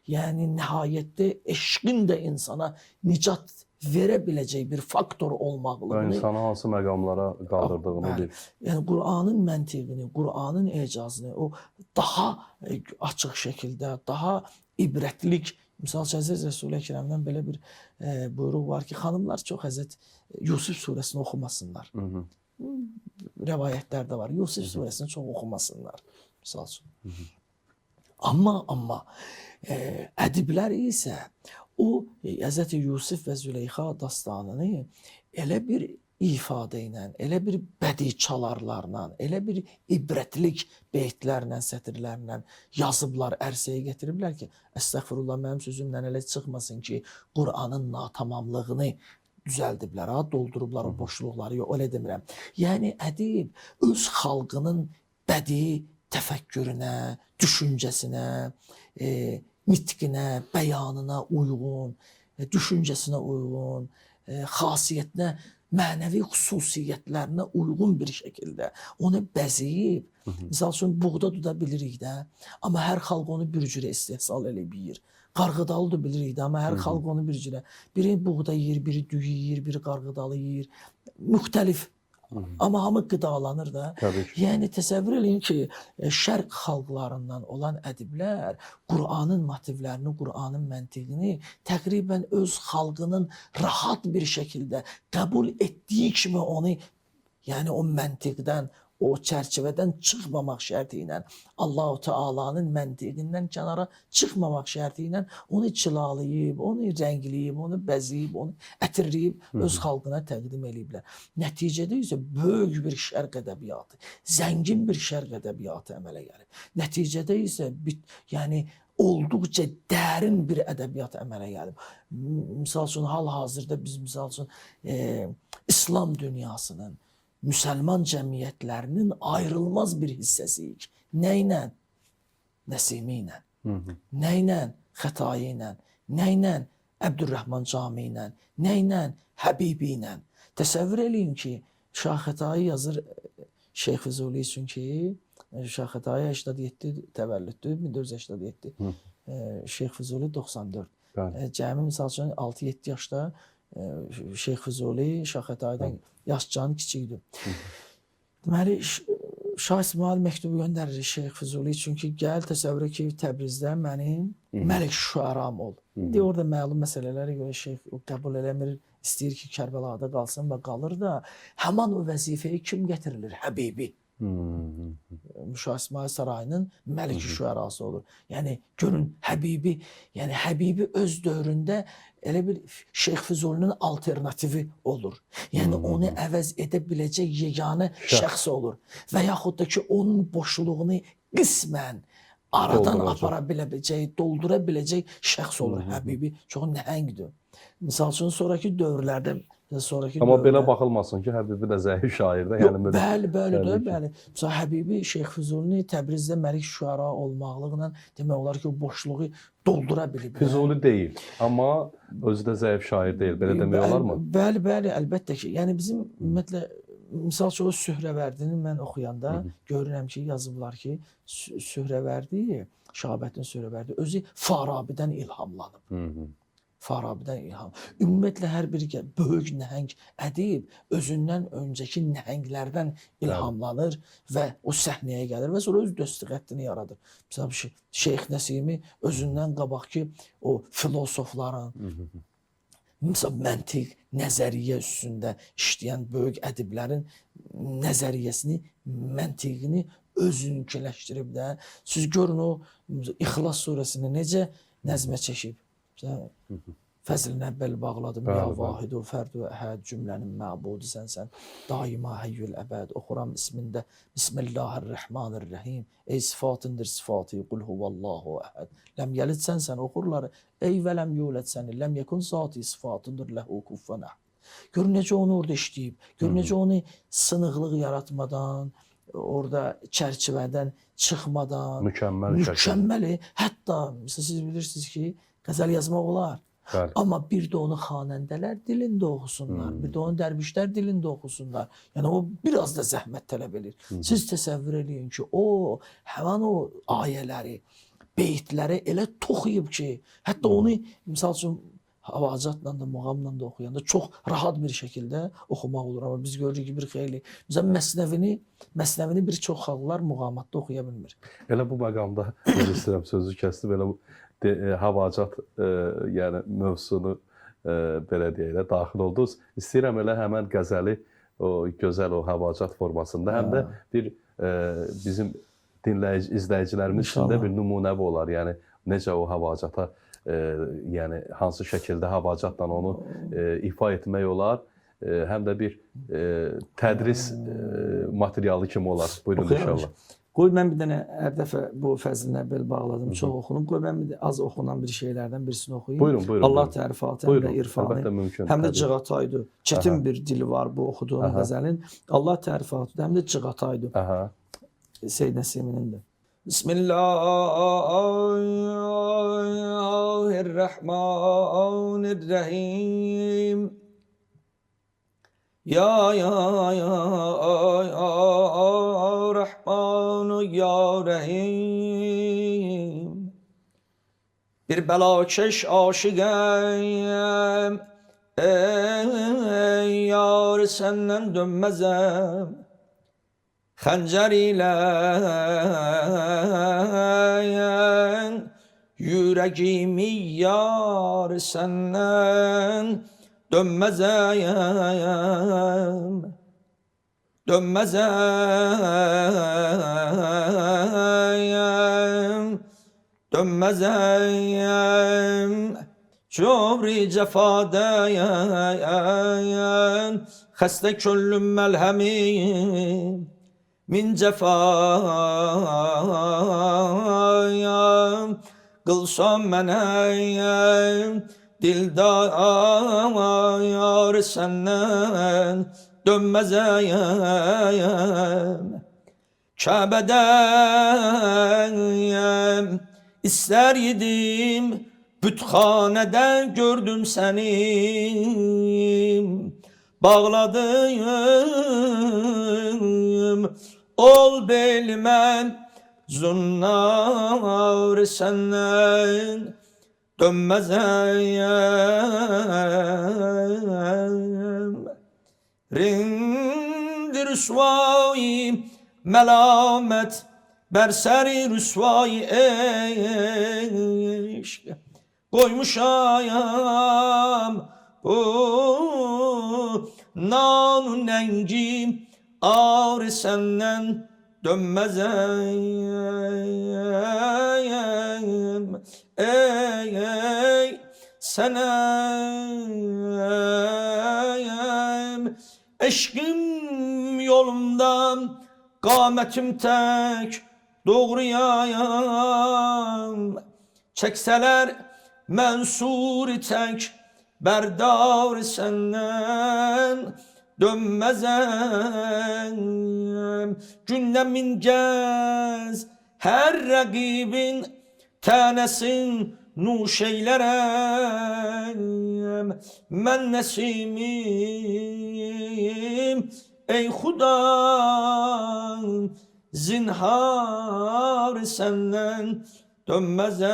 yəni nəhayətdə eşqin də insana nicat verə biləcək bir faktor olmaqlığını, insanı hansı məqamlara qaldırdığını bilir. Yəni Qur'anın məntiqini, Qur'anın ecazını o daha açıq şəkildə, daha ibrətlik, misal Həzrət Rəsul-i Əkrəmdən belə bir buyruq var ki, xanımlar çox Həzrət Yusif surəsini oxumasınlar. Rəvayətlərdə var, Yusif surəsini çox oxumasınlar, misal üçün. Amma ədiblər isə o Həzrəti Yusif və Züleyxa dastanını elə bir ifadə ilə, elə bir bədii çalarlarla, elə bir ibrətlik beytlərlə, sətirlərlə yazıblar, ərsəyə gətiriblər ki, əstəğfirullah, mənim sözümdən elə çıxmasın ki, Qur'anın natamamlığını düzəldiblər, doldurublar o boşluqları, yox, elə demirəm. Yəni ədib öz xalqının bədii təfəkkürünə, düşüncəsinə, nitqinə, bəyanına uyğun, düşüncəsinə uyğun, xasiyyətinə, mənəvi xüsusiyyətlərinə uyğun bir şəkildə onu bəzəyib. Misal üçün, buğda duda bilirik də, amma hər xalq onu bir cürə istehsal eləyir. Qarğıdalı da bilirik də, amma hər xalq onu bir cürə. Biri buğda yeyir, biri düyü yeyir, biri qarğıdalı yeyir. Müxtəlif. Amma hamı qidalanır da. Yəni təsəvvür eləyin ki, şərq xalqlarından olan ədiblər Qur'anın motivlərini, Qur'anın məntiqini təqribən öz xalqının rahat bir şəkildə qəbul etdiyi kimi onu, yəni o məntiqdən, o çərçivədən çıxmamaq şərti ilə, Allah-u Teala'nın məntiqindən kənara çıxmamaq şərti ilə onu cilalayıb, onu rəngləyib, onu bəzəyib, onu ətirləyib, öz xalqına təqdim eləyiblər. Nəticədə isə böyük bir şərq ədəbiyyatı, zəngin bir şərq ədəbiyyatı əmələ gəlib. Nəticədə isə yəni olduqca dərin bir ədəbiyyat əmələ gəlib. Misal üçün, hal-hazırda biz misal üçün İslam dünyasının, müsəlman cəmiyyətlərinin ayrılmaz bir hissəsiyik. Nə ilə? Nəsimi ilə. Nə ilə? Xətai ilə. Nə ilə? Əbdürrəhman Cami ilə. Nə ilə? Həbibi ilə. Təsəvvür eləyin ki, Şah Xətai yazır Şeyx Füzuli üçün ki, Şah Xətai 87 təvəllüddür, 1487. Şeyx Füzuli 94. Cəmi misal üçün 6-7 yaşda Şeyx Füzuli Şah Xətaydan yaşcan kiçikdir. Deməli Şah İsmail məktubu göndərir Şeyx Füzuli çünki gəl təsəvvür ki Təbrizdə mənim Məlik Şüəram ol. İndi orada məlum məsələlərə görə şeyx qəbul eləmir, istəyir ki Kərbəlada qalsın və qalır da həman o vəzifəyə kim gətirilir? Həbibi. Şah İsmail sarayının Məlik Şüərası olur. Yəni görün Həbibi, yəni Həbibi öz dövründə elə bir Şeyx Füzulinin alternativi olur. Yəni onu əvəz edə biləcək yeganə şəxs olur. Və yaxud da ki onun boşluğunu qismən aradan apara biləcək, doldura biləcək şəxs olur. Həbibi çox nəhəngdir. Misal üçün sonraki dövrlərdə Amma belə baxılmasın ki, Həbibi də zəif şairdir. Yəni bəli, bəli. Məsələn Həbibi Şeyx Füzulini Təbrizdə Məlik Şüəra olmaqlıqla demək olar ki, o boşluğu doldura bilib. Füzuli deyil, amma özü də zəif şair deyil. Belə demək olarmı? Bəli, əlbəttə ki. Yəni bizim ümumiyyətlə misal üçün o Sührəvərdini mən oxuyanda görürəm ki, yazıblar ki, Sührəvərdi, Şahabəttin Sührəvərdi özü Farabidən ilhamlanıb. Farabidən ilham. Ümumiyyətlə hər bir böyük nəhəng ədib özündən öncəki nəhənglərdən ilhamlanır və o səhnəyə gəlir və sonra öz döstəqəttini yaradır. Məsələn, Şeyx Nəsimi özündən qabaqki o filosofların, məsələn, məntiq, nəzəriyyə üstündə işləyən böyük ədiblərin nəzəriyyəsini, məntiqini özünkiləşdirib də. Siz görün o İxlas surəsini necə nəzmə çəkib. Fəzl-i Əvvəl bağladım. Ya vahidu, fərdu, əhəd, cümlənin məbudu sənsən. Daima həyyül əbəd. Oxuram ismində. Bismillahirrahmanirrahim. Ey sifatındır sifatı. Qul huvallahu əhəd. Ləm yəlid sənsən oxurlar. Ey və ləm yulad səni. Ləm yekun zati sifatındır ləhu kuffən əhəd. Gör necə onu orada işləyib. Gör necə onu sınıqlıq yaratmadan, orada çərçivədən çıxmadan. Mükəmməli. Hətta siz bilirsiniz ki, qəzəl yazmaq olar. Bəli. Amma bir də onu xanəndələr dilində oxusunlar, bir də onu dərvişlər dilində oxusunlar. Yəni o biraz da zəhmət tələb edir. Siz təsəvvür eləyin ki, o həmin o ayələri, beytləri elə toxuyub ki, hətta onu misal üçün havacatla da, muğamla da oxuyanda çox rahat bir şəkildə oxumaq olur. Amma biz görürük ki, bir xeyli məsələn Məsnəvini bir çox xalqlar muğamatda oxuya bilmir. Elə bu məqamda istəyirəm sözü kəsdim. Elə bu havacat yəni mövzusunu belə deyək də daxil oldunuz. İstəyirəm elə həmən qəzəli o gözəl o havacat formasında həm də bir bizim izləyicilərimiz üçün də bir nümunəvi olar. Yəni necə o havacata yəni hansı şəkildə havacatla onu ifa etmək olar, həm də bir tədris materialı kimi olar. Buyurun inşallah. Qoy mən bir dənə hər dəfə bu Fəzl-i Əvvəl bağladım, çox oxunub. Qoy mən az oxunan bir şeylərdən birisini oxuyayım. Buyurun. Allah tərifatı, həm də irfanı, həm də cığataydı. Çətin bir dili var bu oxuduğum qəzəlin. Allah tərifatı, həm də cığataydı. Seyyid Nəsiminin də. Bismillahirrahmanirrahim. Ya Rahmanu ya Rahim. Bir belakeş aşıgayım, ey yar senden dönmezem. Xəncər ilə yüreğimi yar senden dönmezem. Dönmezem. Cöbri cefadayım, xəstə köllüm məlhəmim. Min cefayım, qılsam mənəyim, dildar səndən dönməzəyim. Kəbədəyim, istər yedim, bütxanədə gördüm səni. Bağladım, ol belmən, zunnar səndən dönmezem. Rindi rüsvayı melamet ber seri rüsvayı eşk koymuş ayam bu nanun nengi ağrı senden dönmezem. Ey senem eşkim yolumdan kametim tek doğruyayam. Çekseler mensuri tek berdar senden dönmezem. Gündemin gez her rakibin tanesin nuş eylerem. Men nesimim ey Huda zinhar senden dönmezem.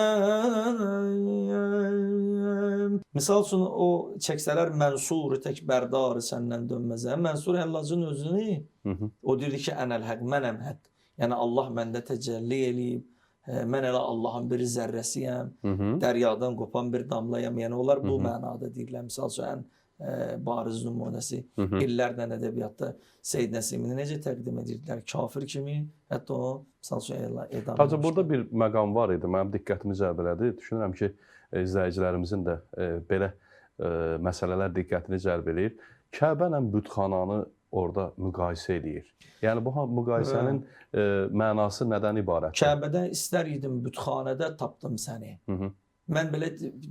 Misal üçün o çəksələr mənsur tək bərdarı səndən dönməzəm. Mənsur Həllacın özünü o deyir ki, ənəl həq, mənəm haqq. Yəni Allah məndə təcəlli eləyib. Mən elə Allahın bir zərrəsiyəm. Dəryadan qopan bir damlayam. Yəni onlar bu mənada deyirlər. Misal üçün ən bariz nümunəsi illərdən ədəbiyyatda Seyyid Nəsimini necə təqdim edirdilər? Kafir kimi, hətta o misal üçün edam. Hacı, burada bir məqam var idi, mənim diqqətimi cəlb elədi. Düşünürəm ki, izləyicilərimizin də belə məsələlər diqqətini cəlb eləyir. Kəbə ilə bütxananı orada müqayisə edir. Yəni bu müqayisənin mənası nədən ibarətdir? Kəbədə istər idim, bütxanədə tapdım səni. Mən belə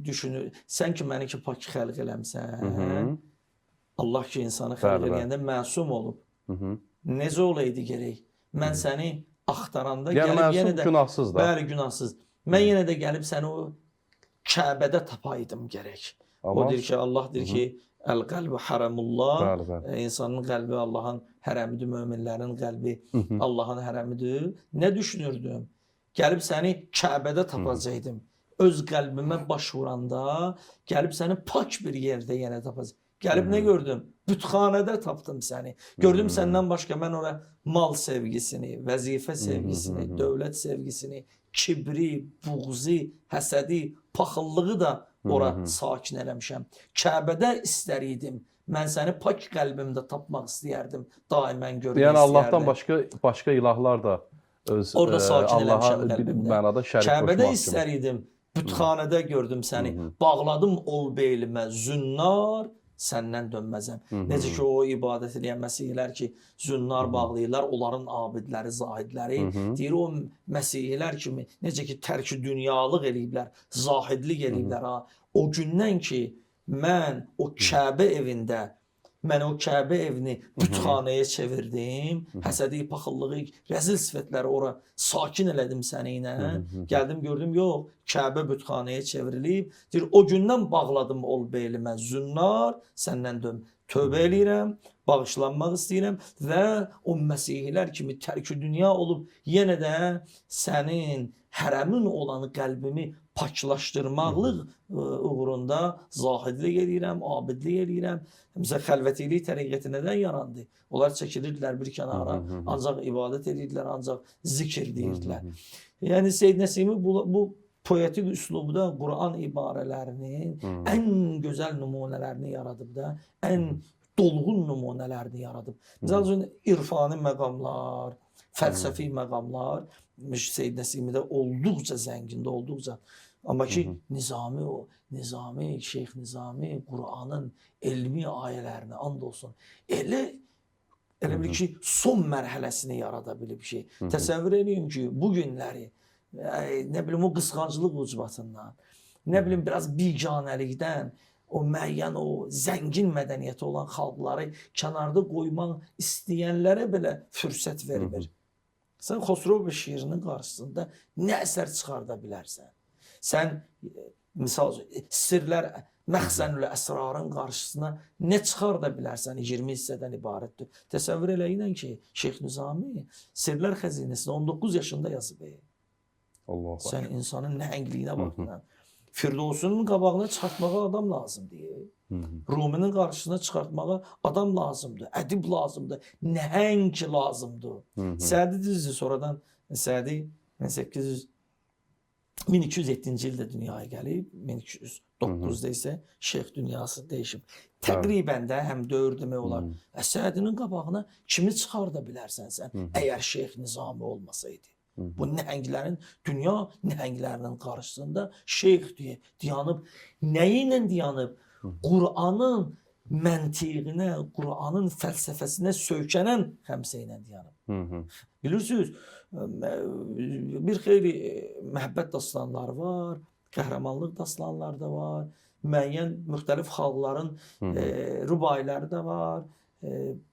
düşünür, sən ki məni ki pak xəlq eləmsən, Allah ki insanı xəlq eləyəndə məsum olub. Necə olaydı gərək? Mən səni axtaranda gəlib yenə də günahsız da. Bəli, günahsız. Mən yenə də gəlib səni o Kəbədə tapaydım gərək. O deyir ki, Allah deyir ki, əl-qəlbi haramullah, insanın qəlbi Allahın hərəmidir, möminlərin qəlbi Allahın hərəmidir. Nə düşünürdüm? Gəlib səni Kəbədə tapacaqdım. Öz qəlbimə baş vuranda gəlib səni pak bir yerdə yenə tapacaq. Gəlib nə gördüm? Bütxanədə tapdım səni. Gördüm səndən başqa mən ora mal sevgisini, vəzifə sevgisini, dövlət sevgisini, kibri, buğzi, həsədi, paxıllığı da ora sakin eləmişəm. Kəbədə istər idim. Mən səni pak qəlbimdə tapmaq istəyərdim. Daimən görmək istəyərdim. Yəni Allahdan başqa ilahlar da orada sakin eləmişəm qəlbimdə. Kəbədə istər idim. Bütxanədə gördüm səni. Bağladım ol beylimə zünnar, səndən dönməzəm. Necə ki o ibadət edən məsihlər ki, zünnar bağlayırlar, onların abidləri, zahidləri. Deyir o məsihlər kimi, necə ki tərki dünyalıq eləyiblər, zahidlik eləyiblər. O gündən ki, mən o Kəbə evində, mən o Kəbə evini bütxanəyə çevirdim, həsədi, paxıllığı, rəzil sifətləri ora sakin elədim səni ilə. Gəldim, gördüm, yox, Kəbə bütxanəyə çevrilib. Deyir, o gündən bağladım ol beylimə zünnar, səndən dön. Tövbə eləyirəm, bağışlanmaq istəyirəm və o məsihlər kimi tərki dünya olub yenə də sənin hərəmin olan qəlbimi paklaşdırmaqlıq uğrunda zahidlik eləyirəm, abidlik eləyirəm. Məsələn, xəlvətilik təriqəti nədən yarandı? Onlar çəkilirdilər bir kənara, ancaq ibadət edirdilər, ancaq zikr deyirdilər. Yəni Seyyid Nəsimi bu poetik üslubda Quran ibarələrinin ən gözəl nümunələrini yaradıb da, ən dolğun nümunələrini yaradıb. Məsəl üçün, irfani məqamlar, fəlsəfi məqamlar Seyyid Nəsimidə olduqca zəngində, olduqca. Amma ki, Nizami, Şeyx Nizami Quranın elmi ayələrini and olsun. Elə bir ki, son mərhələsini yarada bilib şey. Təsəvvür edin ki, bu günləri, nə bilim, o qısqanclıq ucbatından, nə bilim, biraz biganəlikdən, o müəyyən, o zəngin mədəniyyəti olan xalqları kənarda qoymaq istəyənlərə belə fürsət vermir. Sən Xosrov şiirinin qarşısında nə əsər çıxarda bilərsən? Sən, misal, sirlər, məxzənül əsrarın qarşısına nə çıxarda bilərsən? 20 hissədən ibarətdir. Təsəvvür eləyin ki, Şeyx Nizami Sirlər Xəzinəsində 19 yaşında yazıb. Sən insanın nəhəngliyinə baxın. Firdovsunun qabağına çıxartmağa adam lazımdır. Ruminin qarşısına çıxartmağa adam lazımdır. Ədib lazımdır. Nəhəng lazımdır. Sədi düzdür. Sonradan Sədi 1207-ci ildə dünyaya gəlib. 1209-da isə şeyx dünyası dəyişib. Təqribən də həm dövr demək olar. Sədinin qabağına kimi çıxarda bilərsən sən əgər Şeyx Nizami olmasaydı? Bu nəhənglərin, dünya nəhənglərinin qarşısında şeyx deyə dayanıb, nəyi ilə dayanıb? Qur'anın məntiqinə, Qur'anın fəlsəfəsinə söykənən xəmsə ilə dayanıb. Bilirsiniz, bir xeyli məhəbbət dastanları var, qəhrəmanlıq dastanları da var, müəyyən müxtəlif xalqların rübailəri də var,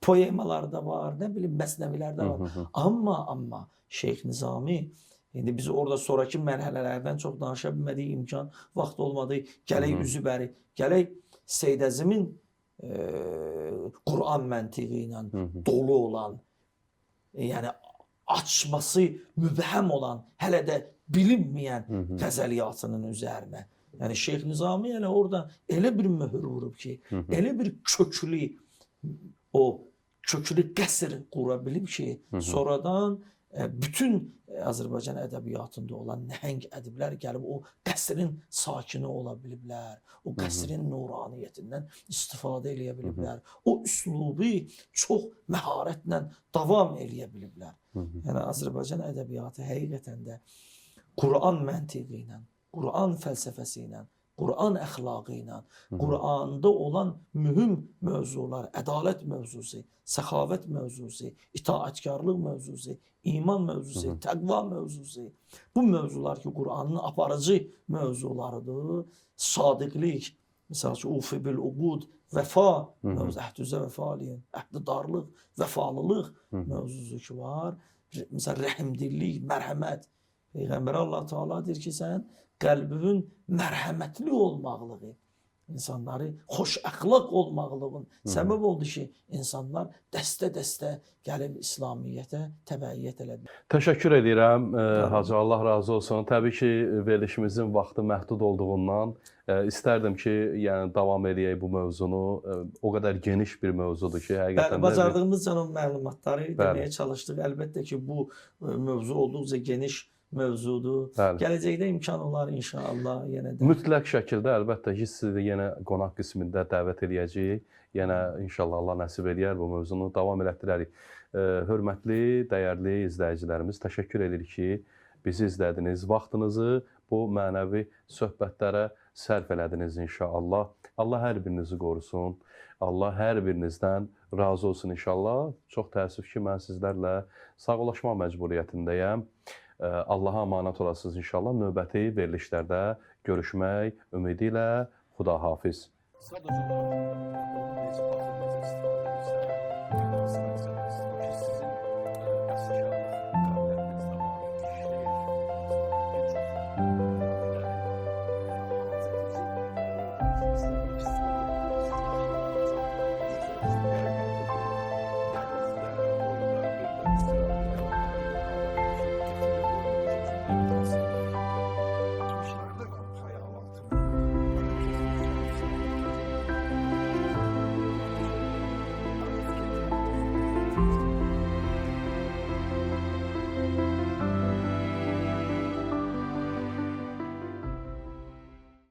poemaları da var, nə bilim, məsnəvilər də var. Amma Şeyx Nizami, indi biz orada sonraki mərhələlərdən çox danışa bilmədik, imkan, vaxt olmadı, gələk üzü bəri, gələk Seyyid Əzimin Qur'an məntiqi ilə dolu olan, yəni açması mübhəm olan, hələ də bilinməyən qəzəliyyatının üzərinə. Yəni Şeyx Nizami elə orada elə bir möhür vurub ki, elə bir köklü, o köklü qəsr qura bilib ki, sonradan bütün Azərbaycan ədəbiyyatında olan nəhəng ədiblər gəlib o qəsrin sakini ola biliblər. O qəsrin nuraniyyətindən istifadə eləyə biliblər. O üslubu çox məharətlə davam eləyə biliblər. Yəni Azərbaycan ədəbiyyatı həqiqətən də Qur'an məntiqi ilə, Qur'an fəlsəfəsi ilə, Qur'an əxlaqı ilə, Qur'anda olan mühüm mövzular, ədalət mövzusu, səxavət mövzusu, itaatkarlıq mövzusu, iman mövzusu, təqva mövzusu. Bu mövzular ki, Qur'anın aparıcı mövzularıdır. Sadiqlik, məsəl üçün, ufi bil uqud, vəfa mövzusu, əhdüzə vəfaliyin, əhdidarlıq, vəfalılıq mövzusu ki var. Məsələn, rəhimdillik, mərhəmət. Peyğəmbər Allah Teala deyir ki, sən qəlbinin mərhəmətli olmaqlığı, insanları xoş əxlaq olmaqlığın səbəb oldu ki, insanlar dəstə-dəstə gəlib İslamiyyətə təbəiyyət elədi. Təşəkkür edirəm Hacı, Allah razı olsun. Təbii ki, verilişimizin vaxtı məhdud olduğundan istərdim ki, yəni davam edək bu mövzunu. O qədər geniş bir mövzudur ki, həqiqətən də bacardığımız canım məlumatları deməyə çalışdıq. Əlbəttə ki, bu mövzu olduqca geniş mövzudur. Gələcəkdə imkan olar inşallah yenə də. Mütləq şəkildə əlbəttə ki, sizi yenə qonaq qismində dəvət edəcəyik. Yenə inşallah Allah nəsib edər bu mövzunu davam elətdirərik. Hörmətli, dəyərli izləyicilərimiz, təşəkkür edirik ki, bizi izlədiniz. Vaxtınızı bu mənəvi söhbətlərə sərf elədiniz inşallah. Allah hər birinizi qorusun. Allah hər birinizdən razı olsun inşallah. Çox təəssüf ki, mən sizlərlə sağollaşma məcburiyyətindəyəm. Allaha amanət olasınız inşallah. Növbəti verilişlərdə görüşmək ümidi ilə. Xudahafiz. Sadəcə olaraq onu necə baxır, necə istifadə edirsə, hansı məqsədədir o ki, sizin bəstəkarlıq qabiliyyətinizdə var, şeir, bir çox hayal